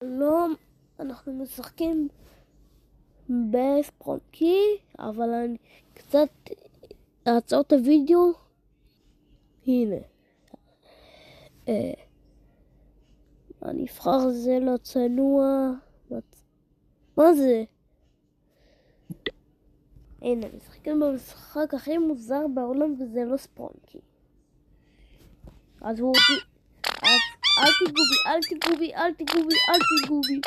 לא, אנחנו משחקים בספרונקי, אבל אני קצת אעצור את הוידאו. הנה. אני אבחר זה לא צנוע. מה זה? הנה, משחקים במשחק הכי מוזר בעולם וזה לא ספרונקי. אז הוא אותי... אל תיגעו בי.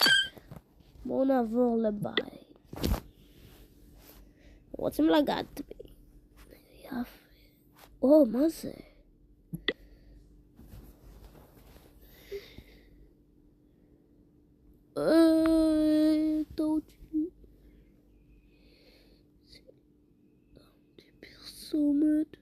בואו נעבור לבית. רוצים לגעת בי. יפה. מה זה? טעותי. פרסומת.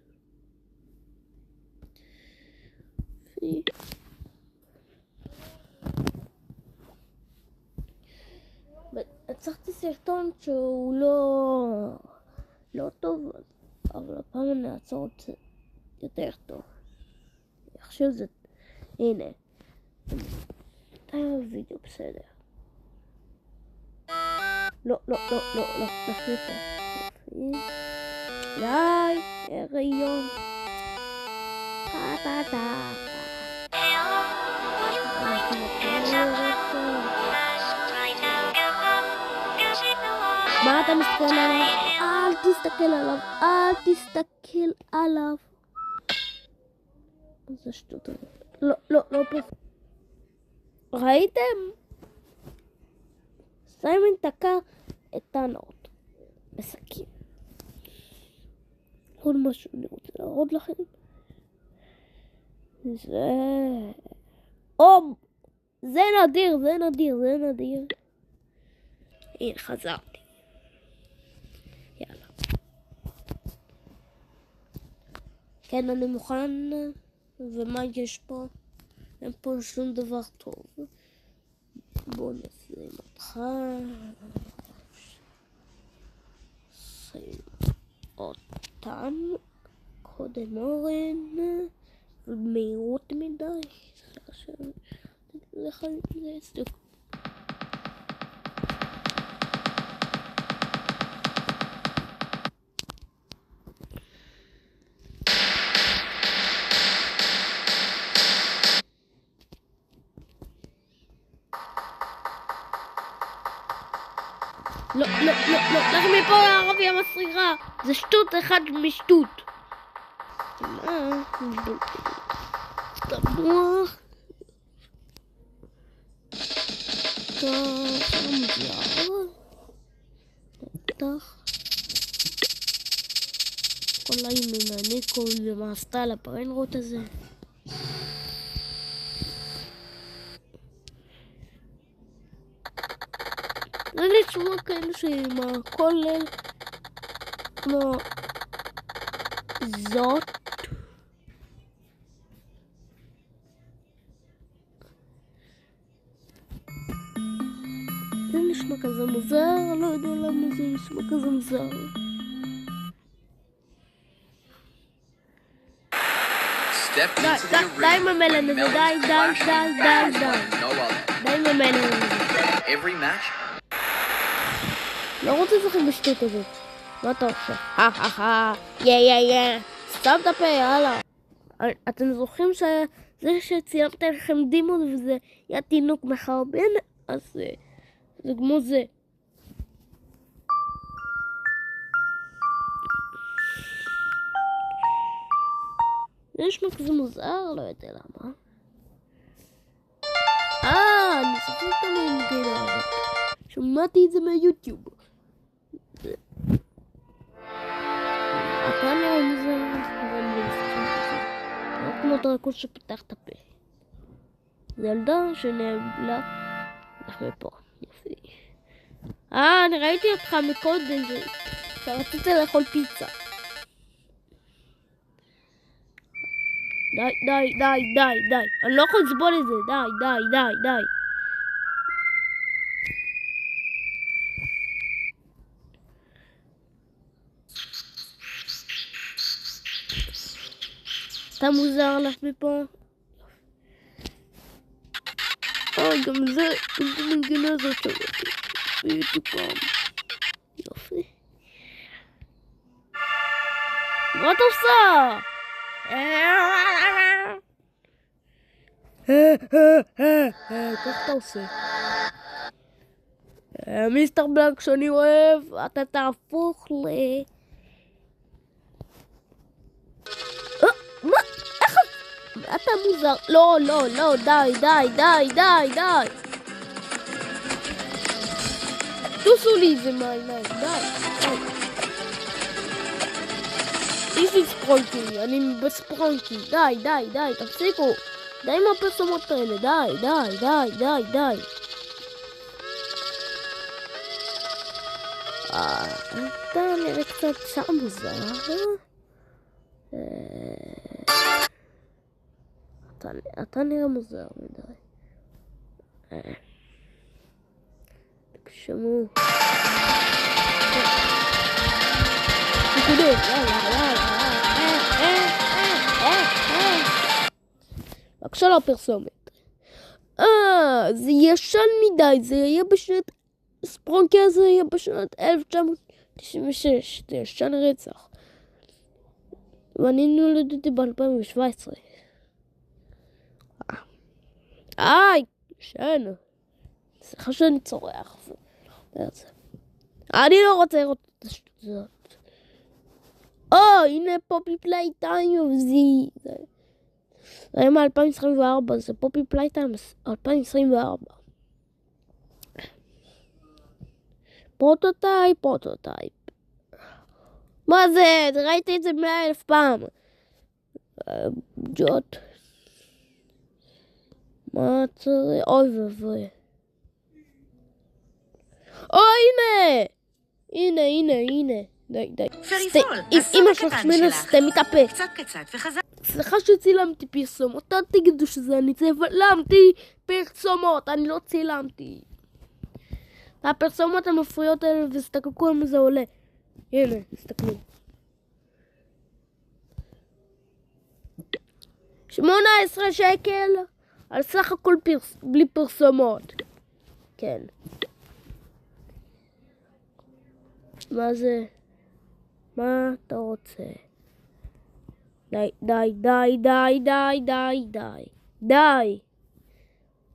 הצלחתי סרטון שהוא לא טוב, אבל הפעם אני אעצור את זה יותר טוב. עכשיו זה... הנה. הווידאו בסדר. לא. נחליט פה. די, הריון. מה אתה מסתכל עליו? אל תסתכל עליו. זה שטות. לא פה. ראיתם? סיימון תקע את הנאות בסכין. עוד משהו אני רוצה להראות לכם. זה נדיר. הנה, חזרתי. יאללה. כן, אני מוכן. ומה יש פה? אין פה שום דבר טוב. בואו נשים אותך. שים אותן. קודם אורן. מהירות מדי. זה סטוק. לא, לך מפה הערבי המסריחה. זה שטות אחד משטות. מה? תמוח. אולי ממניקו ומעשתה לפרנרוט הזה. זה נשמע כאלה שעם הכולל כמו זאת. זה נשמע כזה מוזר, לא יודע למה זה נשמע כזה מוזר. די עם המלן הזה, די עם המלן הזה. לא רוצה לשחק בשטות הזאת. מה אתה עושה? סתם את הפה, יאללה. אתם זוכרים שזה שציימתי לכם דימון וזה היה תינוק מחרבן? אז זה כמו זה. זה נשמע כזה מוזר, לא יודע למה. אני זוכר את המנגינה הזאת. שמעתי את זה מהיוטיוב. אתה לא מוזר, אבל אני משחק את זה. לא כמו דרקון שפתח את הפה. זה ילדה שנעבלה. לך מפה. יופי. אני ראיתי אותך מקודם. שרצית לאכול פיצה. די. אני לא יכול לסבול את זה. די. אתה מוזר לך מפה. אוי, גם זה, גם את המנגינה הזאת שמעתי. הייתי פעם. יופי. מה את עושה? כך אתה עושה. מיסטר בלנק שאני אוהב, אתה תהפוך ל... מה? איך... אתה מוזר. לא, לא, לא, די, די, די, די, די. תעשו לי את זה מהעיניים, די, די. איזי ספרונקי, אני בספרונקי, די, די, די, תפסיקו. די עם הפרסומות האלה, די, די, די, די, די. אתה נראה קצת שם מוזר. אתה נראה מוזר מדי. תקשמו. תקודו, יאללה. בבקשה לפרסומת. זה ישן מדי, זה יהיה בשנת... ספרונקי הזה יהיה בשנת 1996, זה ישן רצח. ואני נולדתי ב-2017. ישן. סליחה שאני צורח. אני לא רוצה לראות את השטות. הנה פופי פלייטיים, זה היה מ-2024, זה פופי פלייטיים 2024. פרוטוטייפ. מה זה? ראיתי את זה 100,000 פעם. ג'וט. מה צריך? אוי ובוי. הנה. די. פריפול, אמא שלך שמנה סתם מתאפה. קצת וחזק. סליחה שצילמתי פרסומות, אל תגידו שזה אני צילמתי פרסומות, אני לא צילמתי. הפרסומות המפריעות האלה, וסתכלו כמה זה עולה. הנה, תסתכלו. 18 שקל על סך הכל בלי פרסומות. כן. מה זה? מה אתה רוצה? די.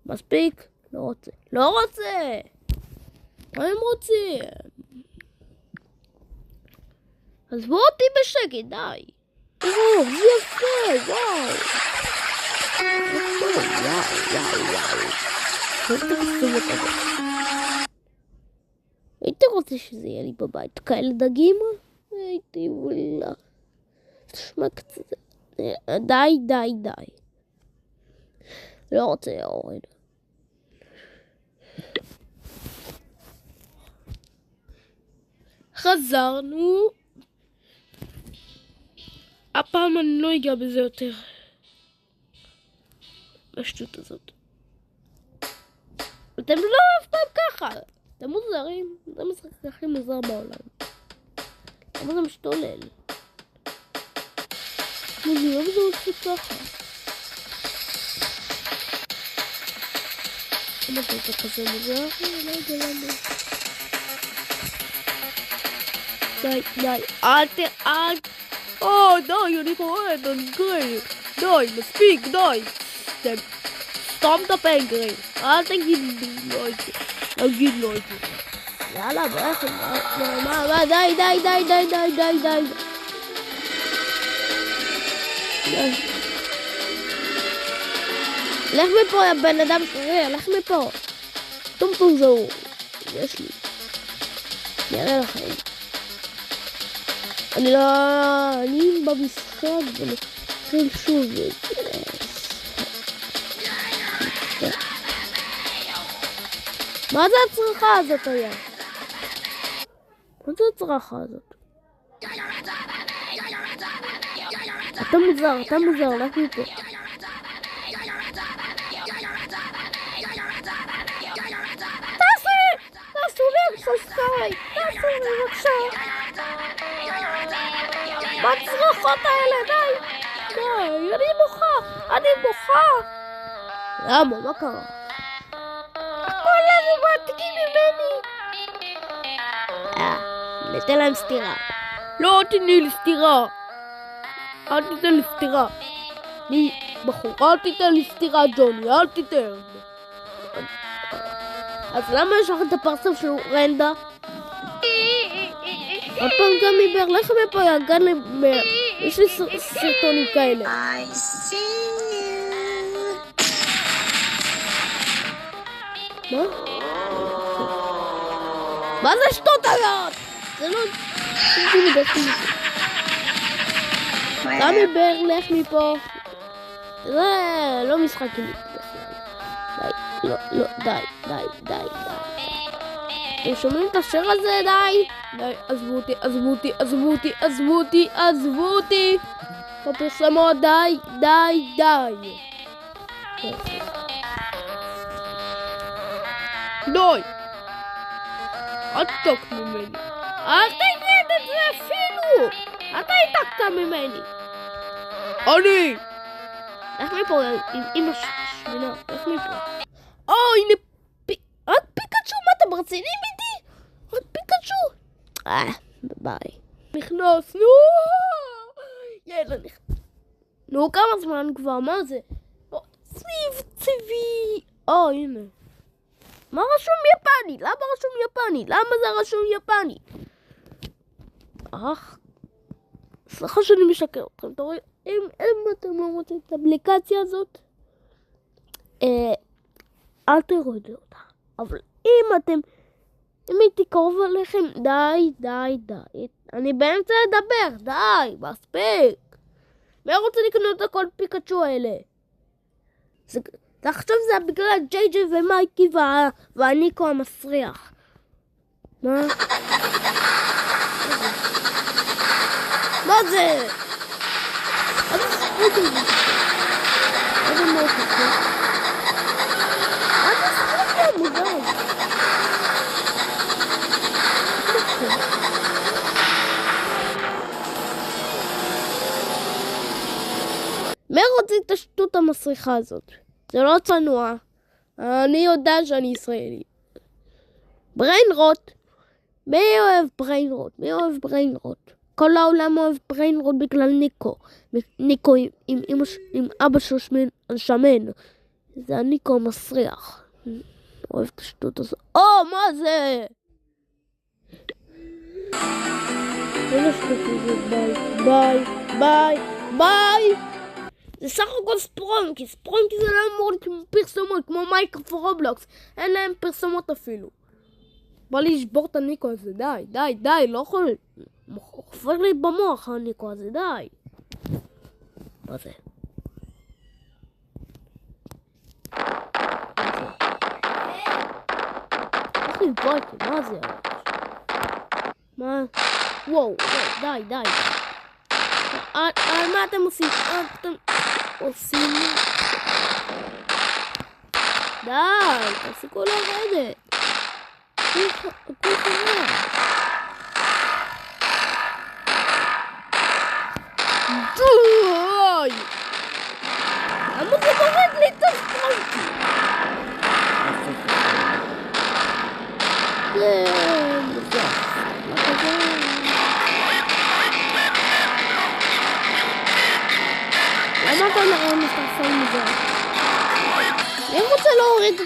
מספיק? לא רוצה. מה הם רוצים? עזבו אותי בשקט, די. זה יפה, וואו. הייתי רוצה שזה יהיה לי בבית כאלה דגים? הייתי וואלה. תשמע קצת. די. לא רוצה להוריד. חזרנו. הפעם אני לא אגע בזה יותר. השטות הזאת. אתם לא אף פעם ככה. אתם מוזרים. זה המשחק הכי מוזר בעולם. למה זה משתולל? למה זה עושה ככה? למה זה עושה כזה מוזר? לא יודע למה. די. די, אני קוראת, אני גרי. די, מספיק, די. סתום את הפה, גרי. אל תגיד לו את זה. יאללה, בעצם, די. לך מפה, יא בן אדם שריר, לך מפה. טומטום זהו. יש לי. נראה לכם. אני במשחק ונתחיל שוב. מה זה הצרחה הזאת היה? מה זה הצרחה הזאת? אתה מוזר, לך מפה. תעשו לי סובסקרייב, תעשו לי בבקשה. מה הצרחות האלה? די, אני בוכה. למה? מה קרה? תן להם סתירה. לא תתני לי סתירה. אל תיתן לי סתירה. אני בחור, אל תיתן לי סתירה ג'וני, אל תיתן. אז למה יש לך את הפרצוף של רנדה? עוד פעם גם עיוור, לך מפה יגן לי, יש לי סרטונים כאלה. I see you. מה? מה זה שטות הזאת? זה לא... גם עיוור, לך מפה. זה לא משחק לי בכלל. די, לא, די. אתם שומעים את השיר הזה? די, עזבו אותי. בפרסמות, די. די. אל תתק ממני. אל תגיד את זה אפילו. אתה התקת ממני. אני. לך מפה עם אמא שמינה. לך מפה. הנה. את פיקאצ'ו, מה אתה ברציני בידי? את פיקאצ'ו. ביי. נכנסנו. יאללה נכנס. נו, כמה זמן כבר, מה זה? צביב צבי. הנה. מה רשום יפני? למה רשום יפני? למה זה רשום יפני? סליחה שאני משקר אתכם. אתה רואה, אם אתם לא רוצים את האפליקציה הזאת, אל תראו את אותה. אבל אם הייתי קרוב עליכם, די. אני באמצע לדבר, די, מספיק. מי רוצה לקנות את הכל פיקאצ'ו האלה? עכשיו זה בגלל ג'יי ומייקי והניקו המסריח. מה? מה זה? איזה מוטו זה? איזה ספק מוזר. מי רוצה את השטות המסריחה הזאת? זה לא צנוע. אני יודע שאני ישראלי. בריינרוט. מי אוהב בריינרוט? כל העולם אוהב בריינרוט בגלל ניקו. ניקו עם אבא שלו שמן. זה הניקו המסריח. אוהב את השטות הזאת. מה זה? איזה שטות הזה? ביי. זה סך הכל ספרונקי זה לא אמור להיות פרסומות כמו מייקרופט ורובלוקס, אין להם פרסומות אפילו. בא לי לשבור את הניקו הזה, די, לא יכול, חופר לי במוח הניקו הזה, די. מה זה? איך לבוא איתי, מה זה? מה? וואו, די. מה אתם עושים? די, תפסיקו לרדת. הכל חרא. די! למה זה מורד לי את הספרונקי? זה מוזר. מה כזה? למה אתה נראה מסתרפל מזה? אני רוצה להוריד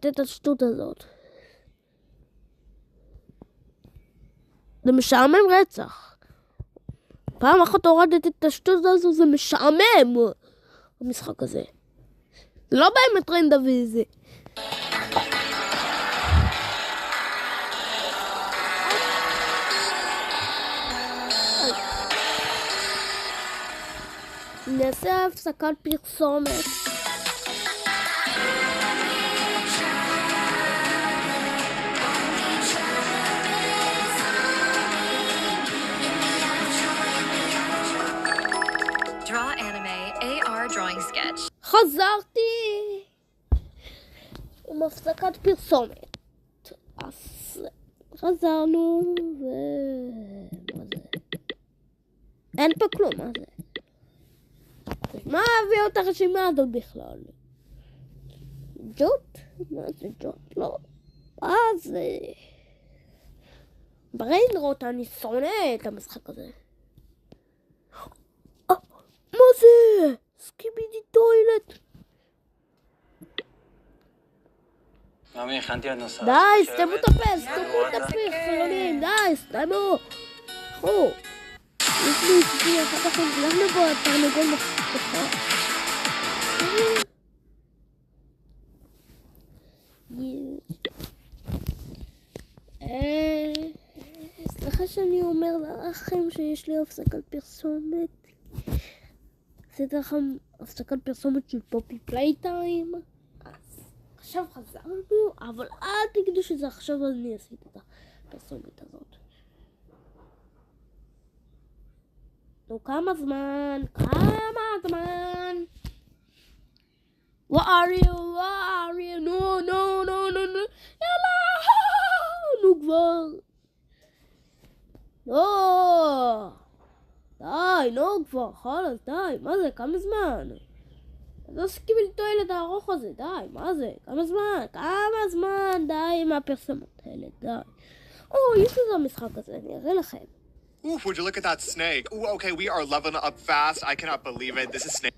את השטות הזאת. זה משעמם רצח. פעם אחת הורדת את השטות הזו, זה משעמם. המשחק הזה. זה לא באמת רנדה וזה. נעשה הפסקת פרסומת. Draw anime AR drawing sketch. חזרתי עם הפסקת פרסומת. אז חזרנו מה זה? אין פה כלום, מה זה? מה הביא את הרשימה הזאת בכלל? ג'וט? מה זה ג'וט? לא. מה זה? בריינרוט, אני שונא את המשחק הזה. מה זה? סקיבידי טוילט. ממי, הכנתי עוד נוסף. די, סתמו את הפה, חילונים, די, סתמו. קחו. יש לי איתי, אחר כך נלך לבוא, תרנגול מחכה. סליחה שאני אומר לכם שיש לי הפסקת פרסומת. עשיתי לכם הפסקת פרסומת של פופי פלייטיים. אז עכשיו חזרנו, אבל אל תגידו שזה עכשיו אני עשיתי את הפרסומת הזאת. נו, כמה זמן? What are you? No. יאללה! נו כבר. לא. די, נו כבר, חלאס, די. מה זה? כמה זמן? לא סכים לטוילד הארוך הזה, די. מה זה? כמה זמן? די עם הפרסומות האלה, די. יש לזה המשחק הזה, אני אראה לכם. Oof, would you look at that snake? Ooh, okay, we are leveling up fast. I cannot believe it. This is snake.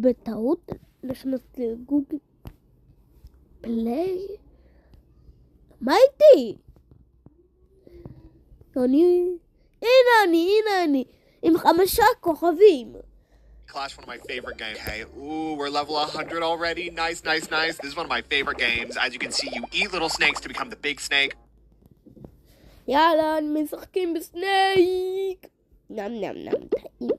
בטעות נכנס לגוגל פליי. מה איתי? הנה אני עם 5 כוכבים. Clash, one of my favorite games. Hey, ooh, we're level 100 already. Nice. This is one of my favorite games. As you can see, you eat little snakes to become the big snake. יאללה, משחקים בסנייק. נם, טעים.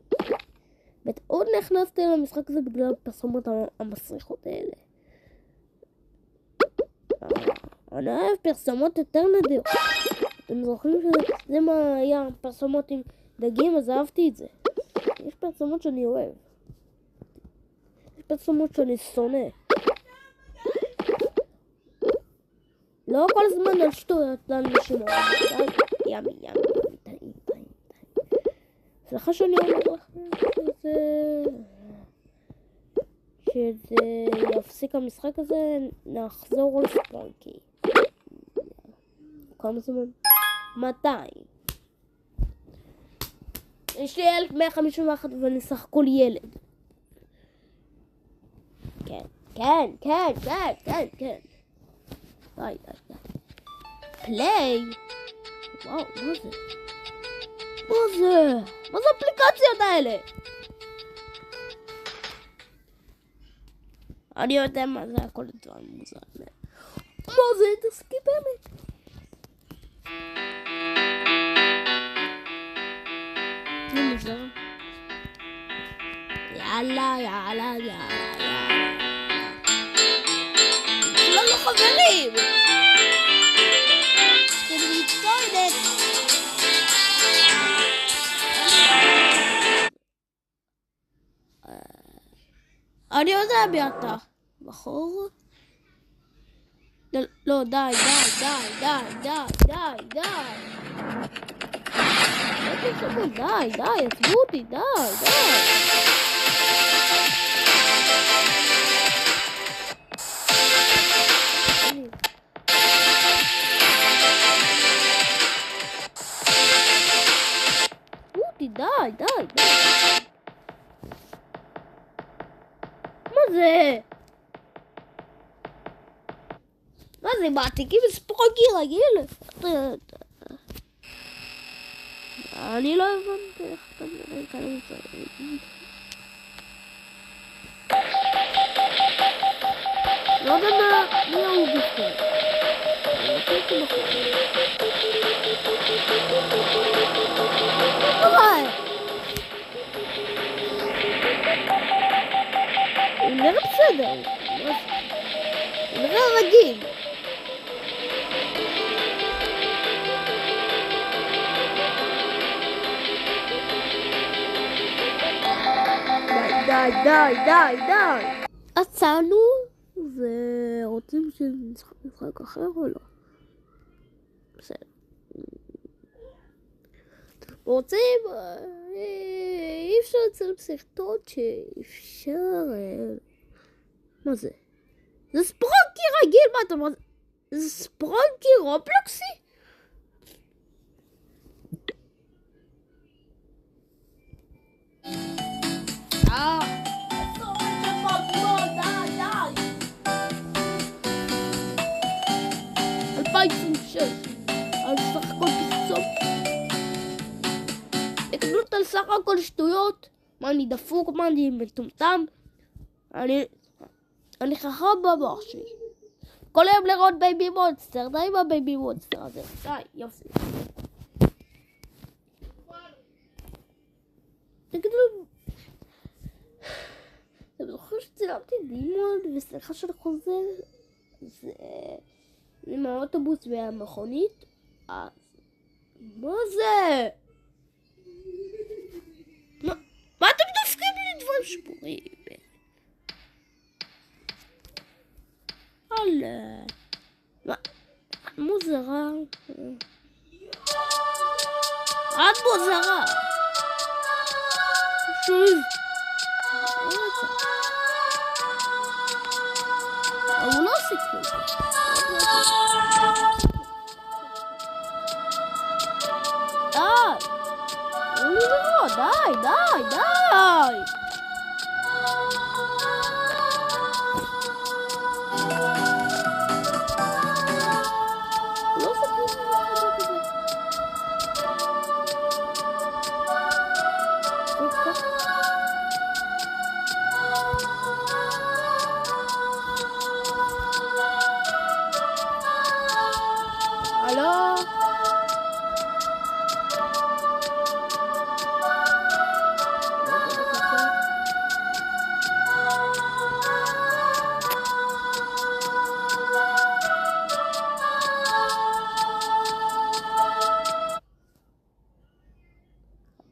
בטעות נכנסתי למשחק הזה בגלל הפרסומות המסריחות האלה. אני אוהב פרסומות יותר נדיר. אתם זוכרים שזה מה היה פרסומות עם דגים, אז אהבתי את זה. יש פרסומות שאני אוהב. יש פרסומות שאני שונא. לא כל הזמן על שטויות לאנשים. ימי, טעים. סליחה שאני אומר לכם שזה יפסיק המשחק הזה, נחזור על ספרקי. כמה זמן? 200. יש לי 1151 ואני סך הכל ילד. כן. די. פליי? וואו, מה זה? מה זה האפליקציות האלה? אני יודע מה זה, הכל דבר מוזר. מה זה? תסכי באמת. זה מוזר. יאללה. לא חברים! אני יודע מי אתה. בחור? לא, די. די, עזבו אותי, די. די. מה זה? מעתיקים ספרוקי רגיל? אני לא הבנתי איך אתה מראה כאן מצרים. לא יודע מי הוא בכלל. הוא נראה בסדר. הוא נראה רגיל. די. עצרנו ורוצים שנשחק משחק אחר או לא? בסדר. רוצים? אי אפשר לצלם סרטון שאפשר... מה זה? זה ספרונקי רגיל, מה אתה אומר? זה ספרונקי רובלוקסי? על סך הכל פרסום. תקבלות על סך הכל שטויות. מה אני דפוק, מה אני מטומטם. אני חכם במוח שלי. כל היום לראות בייבי מונסטר. די עם הבייבי מונסטר הזה. די, יופי. תגידו, אתם זוכרים שצילמתי דימון וסליחה שאני חוזר? זה עם האוטובוס והמכונית? אז מה זה? מה אתם דופקים לי דברים שבורים? הלאה. מה? מוזרה. את מוזרה. שוב. הוא לא עושה כלום. די. לא עושה כלום. הלו?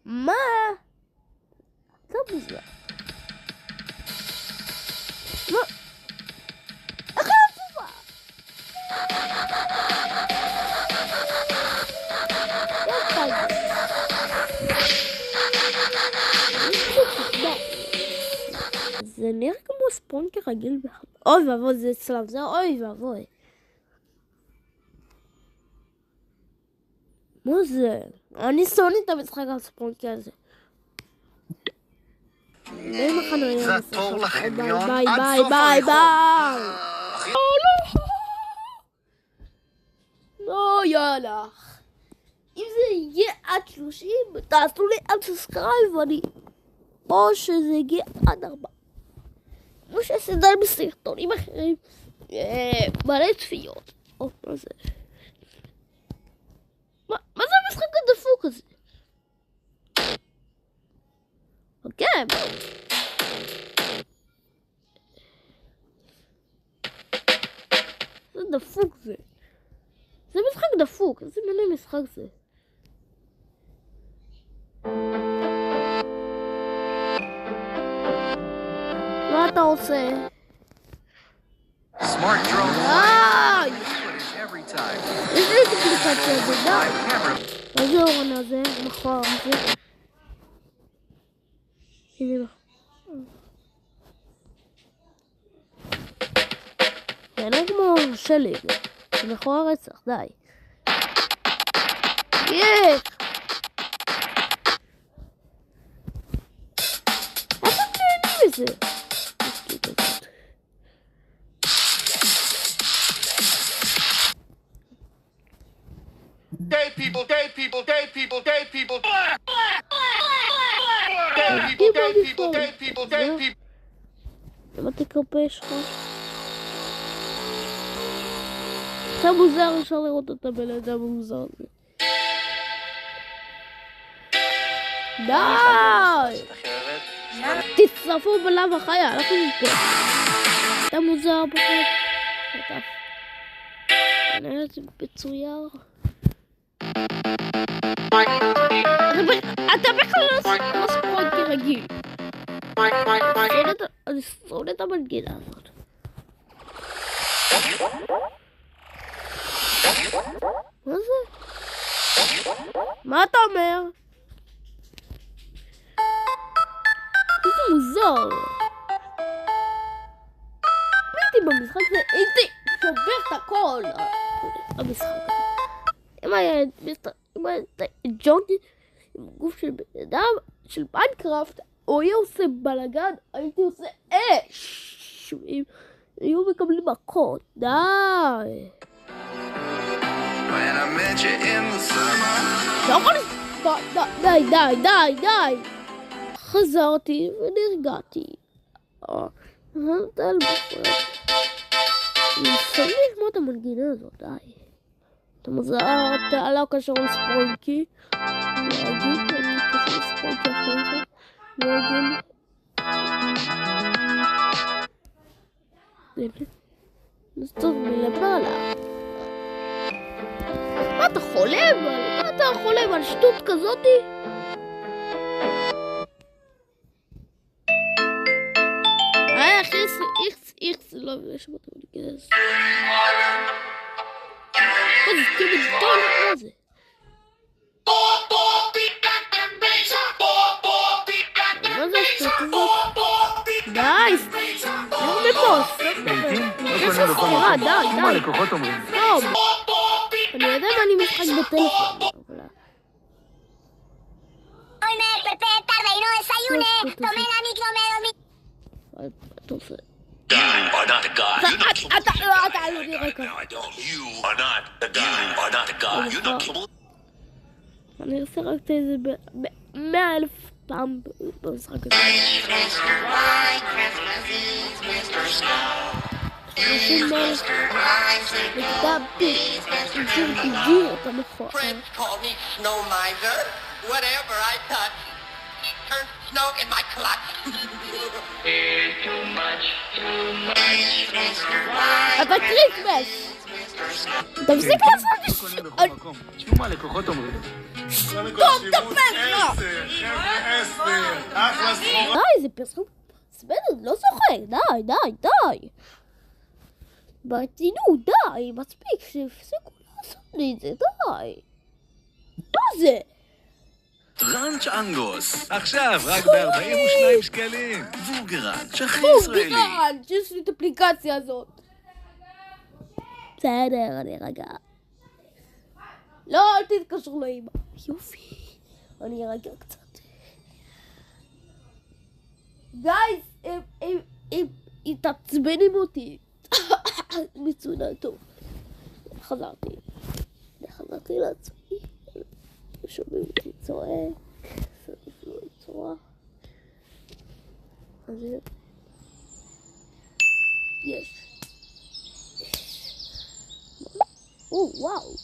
מה? זה מוזר. מה? איך היה זה נראה כמו ספרונקי רגיל. אוי ואבוי, זה אצלם, זה אוי ואבוי. מה זה? אני שונא את המשחק הספרונקי הזה. זה תור לחניון. ביי. לא יאללה. אם זה יהיה עד 30, תעשו לי עד סאבסקרייב או שזה יגיע עד 4. כמו שעשיתי בסרטונים אחרים. מלא צפיות. מה זה? מה זה המשחק הדפוק הזה? אוקיי. זה דפוק זה. זה משחק דפוק. איזה מלא משחק זה. מה אתה עושה? Smart drone די! footage every time. יש לי את אפליקציה הזה, די. מה זה אורן הזה? מכוער הזה? הנה זה נראה כמו שלג. זה מכוער רצח, די. איך? איך אתם נהנים מזה? Gay people. למה תקרפה שלך? זה מוזר, אפשר לראות אותה בן אדם מוזר הזה. די! תצטרפו בלב החיה, אנחנו נקרא. אתה מוזר פחות. נראה את זה בצויר. אתה בכלל לא ספרונקי רגיל. אני שונא את המנגינה הזאת. מה זה? מה אתה אומר? איזה מוזר. אהבתי במשחק זה הייתי שובר את הכל. המשחק. אם היה ג'ונקי עם גוף של בן אדם, של מיינקראפט, הוא היה עושה בלגן, הייתי עושה אש. היו מקבלים מכות. די. די. חזרתי ונרגעתי. אני צריך לשמוע את המנגינה הזאת, די. אתה מזהה תעלה קשר לספוינקי. להגיד, אני קשר לספוינקי אחרי זה. להגיד. אז טוב, מלבר עליו. מה אתה חולם? מה אתה חולם על שטות כזאתי? איך זה לא יש בו תמודגז. מה זה סטיבי טון? מה זה? מה זה השטות הזאת? די! לא מפוס! יש לך סתירה, די! טוב! אני יודע מה אני משחק בטלפון. Hoy me desperté tarde y no desayuné. Tomé la micro, אתה עושה... You are not a god. You're not capable. אתה לא נראה ככה. No, I don't. You are not the god. You are not a god. You're not capable. אני אעשה רק את זה 100,000 פעם במשחק הזה. אתה מכוער. Friends call me Snow Miser. Whatever I touch, turns snow in my clutch. אתה קריסמס! תפסיק לעשות לי תשמעו מה לקוחות אומרים. טוב, תפס לך! די, זה פרסום סבנת, לא צוחק, די. ברצינות, די, מספיק, שהפסיקו לעשות לי את זה, די. מה זה? ראנץ' אנגוס, עכשיו רק ב-42 שקלים. ווגראנץ', הכי ישראלי. ווגראנץ', יש לי את האפליקציה הזאת. בסדר, אני רגע. לא, אל תתקשרו לאמא. יופי, אני רגע קצת. גייז, הם תעצבנים אותי. מצוין, טוב. חזרתי לעצמי. שומעים אותי צועק. סוף לא צורח. אז יש. וואו.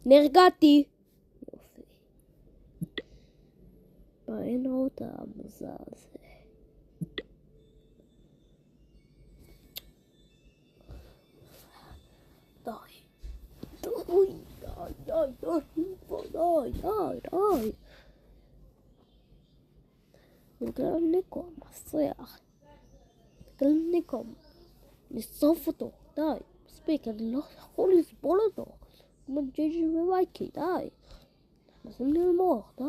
נרגעתי. יופי. ראינו את המזל הזה. די. נגלניקו, מסריח. נגלניקו. נשרוף אותו. די. מספיק, אני לא יכול לסבול אותו. כמו ג'יג'י ומייקי, די. נשים ללמוך, די.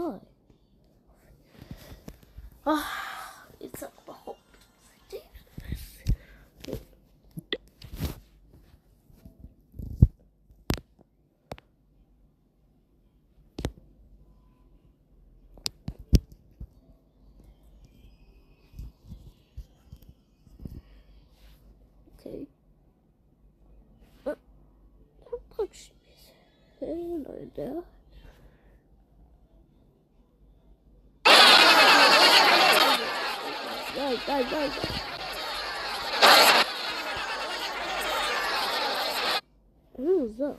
יצא פחות. אוקיי. תקשיב, לא יודע. די. זהו.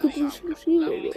כדי 30 אלף,